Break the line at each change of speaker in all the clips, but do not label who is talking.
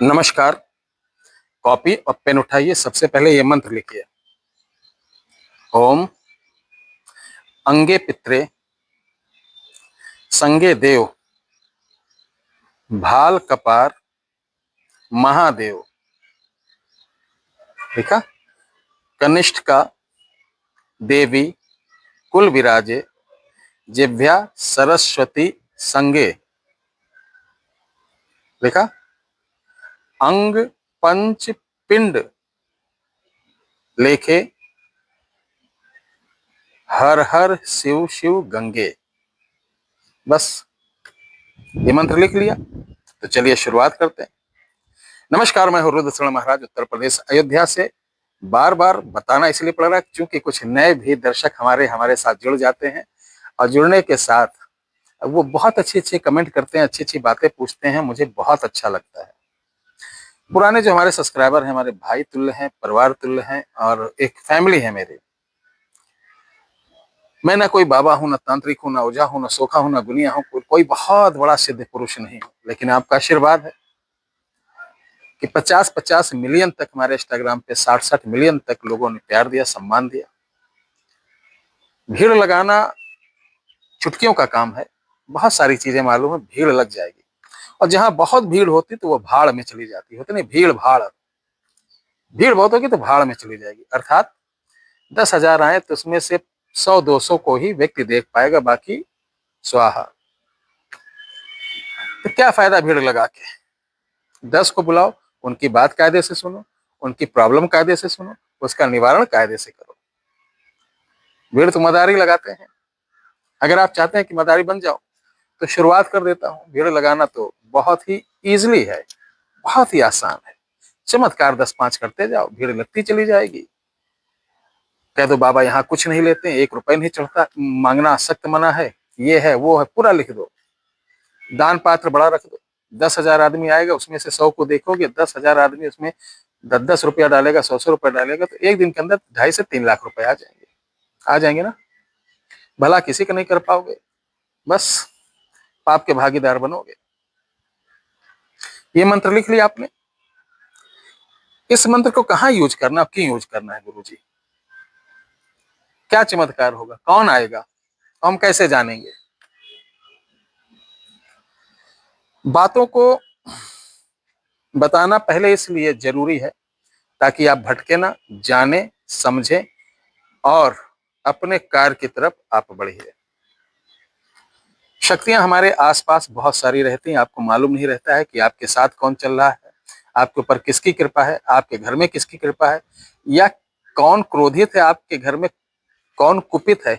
नमस्कार। कॉपी और पेन उठाइए। सबसे पहले ये मंत्र लिखिए। ओम अंगे पित्रे संगे देव भाल कपार महादेव। लिखा। कनिष्ठ का देवी कुल विराजे जिह्वा सरस्वती संगे। लिखा। अंग पंच पिंड लेखे हर हर शिव शिव गंगे। बस ये मंत्र लिख लिया तो चलिए शुरुआत करते हैं। नमस्कार, मैं हूँ रुद्र शरण महाराज, उत्तर प्रदेश अयोध्या से। बार बार बताना इसलिए पड़ रहा है क्योंकि कुछ नए भी दर्शक हमारे साथ जुड़ जाते हैं और जुड़ने के साथ वो बहुत अच्छी अच्छी कमेंट करते हैं, अच्छी अच्छी बातें पूछते हैं। मुझे बहुत अच्छा लगता है। पुराने जो हमारे सब्सक्राइबर हैं, हमारे भाई तुल्य हैं, परिवार तुल्य हैं और एक फैमिली है मेरी। मैं ना कोई बाबा हूं, ना तांत्रिक हूं, ना ओझा हूं, ना सोखा हूं, ना गुनिया हूं, कोई बहुत बड़ा सिद्ध पुरुष नहीं हूं, लेकिन आपका आशीर्वाद है कि 50-50 मिलियन तक हमारे इंस्टाग्राम पे 60-60 मिलियन तक लोगों ने प्यार दिया, सम्मान दिया। भीड़ लगाना चुटकियों का काम है। बहुत सारी चीजें मालूम है, भीड़ लग जाएगी और जहां बहुत भीड़ होती तो वो भाड़ में चली जाती होती नहीं। भीड़ भाड़, भीड़ बहुत होगी तो भाड़ में चली जाएगी। अर्थात 10,000 आए तो उसमें से 100-200 को ही व्यक्ति देख पाएगा, बाकी स्वाहा। तो क्या फायदा भीड़ लगा के। 10 को बुलाओ, उनकी बात कायदे से सुनो, उनकी प्रॉब्लम कायदे से सुनो, उसका निवारण कायदे से करो। भीड़ तो मदारी लगाते हैं। अगर आप चाहते हैं कि मदारी बन जाओ तो शुरुआत कर देता हूं। भीड़ लगाना तो बहुत ही इजीली है, बहुत ही आसान है। चमत्कार 10-5 करते जाओ, भीड़ लगती चली जाएगी। कह दो बाबा यहाँ कुछ नहीं लेते, 1 रुपए नहीं चढ़ता, मांगना सख्त मना है, ये है वो है, पूरा लिख दो। दान पात्र बड़ा रख दो। 10,000 आदमी आएगा, उसमें से 100 को देखोगे, 10,000 आदमी उसमें 10-10 रुपया डालेगा, 100-100 रुपया डालेगा, तो एक दिन के अंदर 2.5 से 3 लाख रुपए आ जाएंगे ना। भला किसी का नहीं कर पाओगे, बस पाप के भागीदार बनोगे। ये मंत्र लिख लिया आपने। इस मंत्र को कहाँ यूज करना, क्यों यूज करना है गुरुजी? क्या चमत्कार होगा, कौन आएगा, हम कैसे जानेंगे? बातों को बताना पहले इसलिए जरूरी है ताकि आप भटके ना, जाने समझे और अपने कार्य की तरफ आप बढ़िए। शक्तियां हमारे आसपास बहुत सारी रहती हैं, आपको मालूम नहीं रहता है कि आपके साथ कौन चल रहा है, आपके ऊपर किसकी कृपा है, आपके घर में किसकी कृपा है, या कौन क्रोधित है आपके घर में, कौन कुपित है,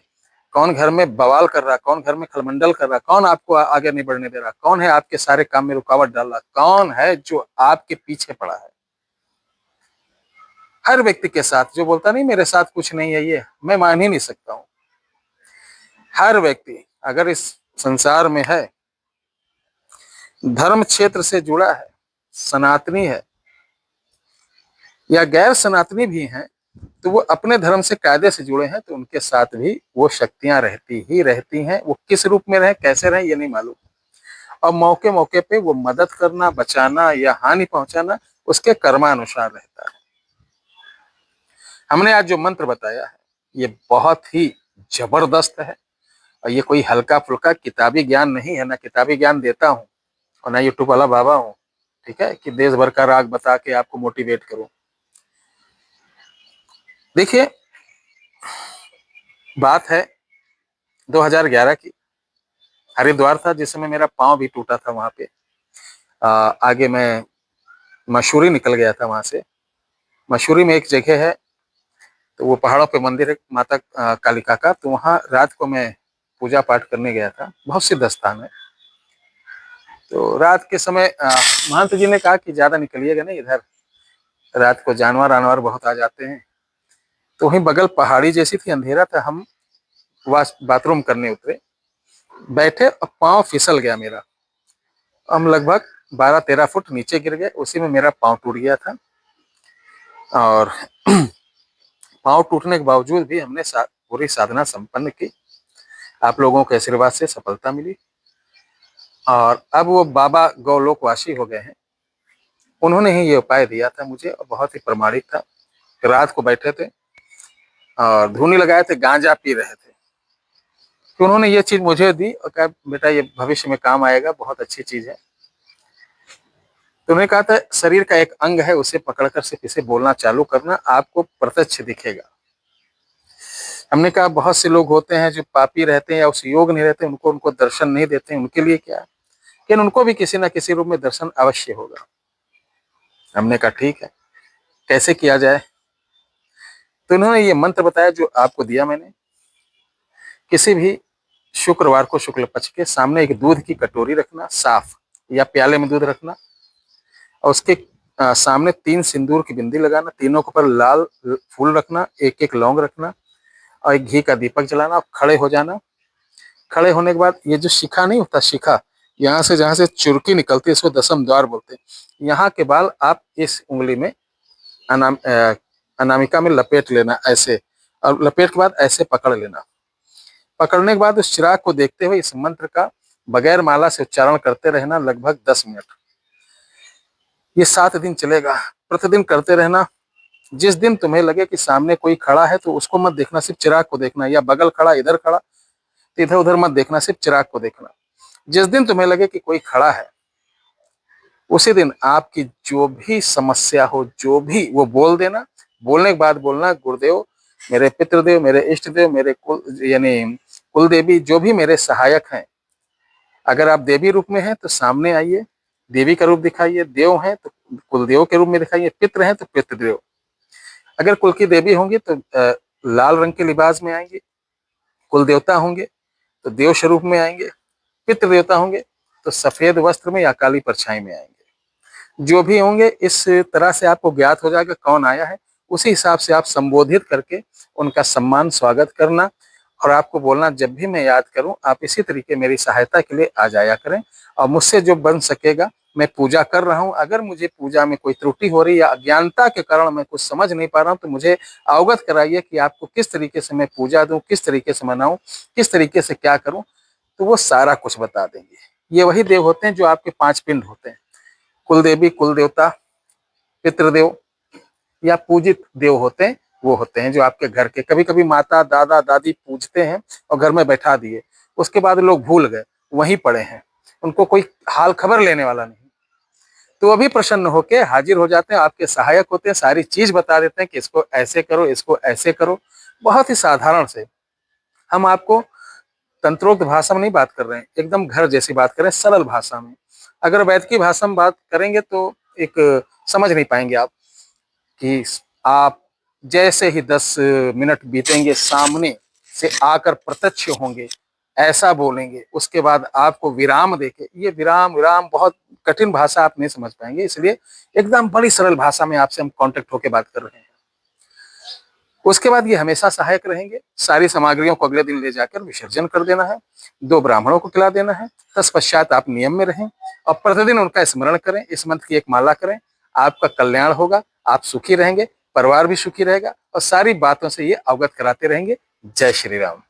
कौन घर में बवाल कर रहा, कौन घर में खलमंडल कर रहा, कौन आपको आगे नहीं बढ़ने दे रहा, कौन है आपके सारे काम में रुकावट डाल रहा, कौन है जो आपके पीछे पड़ा है। हर व्यक्ति के साथ जो बोलता नहीं मेरे साथ कुछ नहीं है, ये मैं मान ही नहीं सकता हूं। हर व्यक्ति अगर इस संसार में है, धर्म क्षेत्र से जुड़ा है, सनातनी है या गैर सनातनी भी हैं, तो वो अपने धर्म से कायदे से जुड़े हैं, तो उनके साथ भी वो शक्तियां रहती ही रहती हैं। वो किस रूप में रहे, कैसे रहे, ये नहीं मालूम। और मौके मौके पे वो मदद करना, बचाना या हानि पहुंचाना उसके कर्मानुसार रहता है। हमने आज जो मंत्र बताया है ये बहुत ही जबरदस्त है और ये कोई हल्का फुल्का किताबी ज्ञान नहीं है। ना किताबी ज्ञान देता हूं और ना यूट्यूब वाला बाबा हूं, ठीक है, कि देश भर का राग बता के आपको मोटिवेट करूं। देखिए, बात है 2011 की। हरिद्वार था जिस समय मेरा पांव भी टूटा था वहां पे। आगे मैं मसूरी निकल गया था वहां से। मसूरी में एक जगह है, तो वो पहाड़ों पे मंदिर है माता कालिका का, तो वहां रात को मैं पूजा पाठ करने गया था। बहुत सिद्ध स्थान है। तो रात के समय महंत जी ने कहा कि ज्यादा निकलिएगा नहीं इधर, रात को जानवर आनवर बहुत आ जाते हैं। तो वहीं बगल पहाड़ी जैसी थी, अंधेरा था, हम वाश बाथरूम करने उतरे, बैठे और पाँव फिसल गया मेरा। हम लगभग 12-13 फुट नीचे गिर गए, उसी में मेरा पाँव टूट गया था। और पाँव टूटने के बावजूद भी हमने पूरी साधना संपन्न की। आप लोगों के आशीर्वाद से सफलता मिली और अब वो बाबा गौलोकवासी हो गए हैं। उन्होंने ही ये उपाय दिया था मुझे और बहुत ही प्रमाणिक था। रात को बैठे थे और धूनी लगाए थे, गांजा पी रहे थे। तो उन्होंने ये चीज मुझे दी और कहा बेटा ये भविष्य में काम आएगा, बहुत अच्छी चीज है। तो उन्होंने कहा था शरीर का एक अंग है, उसे पकड़कर सिर्फ इसे बोलना चालू करना, आपको प्रत्यक्ष दिखेगा। हमने कहा बहुत से लोग होते हैं जो पापी रहते हैं या उस योग नहीं रहते, उनको उनको दर्शन नहीं देते हैं, उनके लिए क्या है, लेकिन उनको भी किसी ना किसी रूप में दर्शन अवश्य होगा। हमने कहा ठीक है, कैसे किया जाए। तो इन्होंने ये मंत्र बताया जो आपको दिया मैंने। किसी भी शुक्रवार को शुक्ल पक्ष के सामने एक दूध की कटोरी रखना, साफ या प्याले में दूध रखना, और उसके सामने 3 सिंदूर की बिंदी लगाना, तीनों के ऊपर लाल फूल रखना, एक एक लौंग रखना और एक घी का दीपक जलाना, खड़े हो जाना। खड़े होने के बाद ये जो शिखा नहीं होता, शिखा यहाँ से जहाँ से चुरकी निकलती है इसको दशम द्वार बोलते हैं। यहाँ के बाल आप इस उंगली में अनामिका में लपेट लेना ऐसे, और लपेट के बाद ऐसे पकड़ लेना। पकड़ने के बाद उस चिराग को देखते हुए इस मंत्र का बगैर माला से उच्चारण करते रहना लगभग 10 मिनट। ये 7 दिन चलेगा, प्रतिदिन करते रहना। जिस दिन तुम्हें लगे कि सामने कोई खड़ा है तो उसको मत देखना, सिर्फ चिराग को देखना, या बगल खड़ा इधर खड़ा तो इधर उधर मत देखना, सिर्फ चिराग को देखना। जिस दिन तुम्हें लगे कि कोई खड़ा है उसी दिन आपकी जो भी समस्या हो, जो भी वो बोल देना। बोलने के बाद बोलना गुरुदेव, मेरे पितृदेव, मेरे इष्ट देव, मेरे कुल यानी कुल देवी, जो भी मेरे सहायक हैं, अगर आप देवी रूप में हैं तो सामने आइए, देवी का रूप दिखाइए, देव हैं तो कुलदेव के रूप में दिखाइए, पितृ हैं तो पितृदेव। अगर कुल की देवी होंगी तो लाल रंग के लिबास में आएंगे, कुल देवता होंगे तो देव स्वरूप में आएंगे, पितृ देवता होंगे तो सफेद वस्त्र में या काली परछाई में आएंगे। जो भी होंगे इस तरह से आपको ज्ञात हो जाएगा कौन आया है, उसी हिसाब से आप संबोधित करके उनका सम्मान स्वागत करना। और आपको बोलना जब भी मैं याद करूं आप इसी तरीके मेरी सहायता के लिए आ जाया करें, और मुझसे जो बन सकेगा मैं पूजा कर रहा हूं। अगर मुझे पूजा में कोई त्रुटि हो रही है या अज्ञानता के कारण मैं कुछ समझ नहीं पा रहा हूं तो मुझे अवगत कराइए कि आपको किस तरीके से मैं पूजा दूं, किस तरीके से मनाऊं, किस तरीके से क्या करूं। तो वो सारा कुछ बता देंगे। ये वही देव होते हैं जो आपके 5 पिंड होते हैं, कुल देवी, कुल देवता, पितृदेव या पूजित देव होते हैं, वो होते हैं जो आपके घर के। कभी कभी माता दादा दादी पूजते हैं और घर में बैठा दिए, उसके बाद लोग भूल गए, वहीं पड़े हैं, उनको कोई हाल खबर लेने वाला नहीं, तो वो भी प्रसन्न होके हाजिर हो जाते हैं, आपके सहायक होते हैं, सारी चीज बता देते हैं कि इसको ऐसे करो, इसको ऐसे करो। बहुत ही साधारण से हम आपको तंत्रोक्त भाषा में नहीं बात कर रहे हैं, एकदम घर जैसी बात कर रहे हैं, सरल भाषा में। अगर वैद की भाषा में बात करेंगे तो एक समझ नहीं पाएंगे आप, कि आप जैसे ही 10 मिनट बीतेंगे सामने से आकर प्रत्यक्ष होंगे, ऐसा बोलेंगे, उसके बाद आपको विराम देके, ये विराम विराम बहुत कठिन भाषा आप नहीं समझ पाएंगे, इसलिए एकदम बड़ी सरल भाषा में आपसे हम कांटेक्ट होके बात कर रहे हैं। उसके बाद ये हमेशा सहायक रहेंगे। सारी सामग्रियों को अगले दिन ले जाकर विसर्जन कर देना है, 2 ब्राह्मणों को खिला देना है। तत्पश्चात आप नियम में रहें और प्रतिदिन उनका स्मरण करें, इस मंत्र की एक माला करें, आपका कल्याण होगा, आप सुखी रहेंगे, परिवार भी सुखी रहेगा और सारी बातों से ये अवगत कराते रहेंगे। जय श्री राम।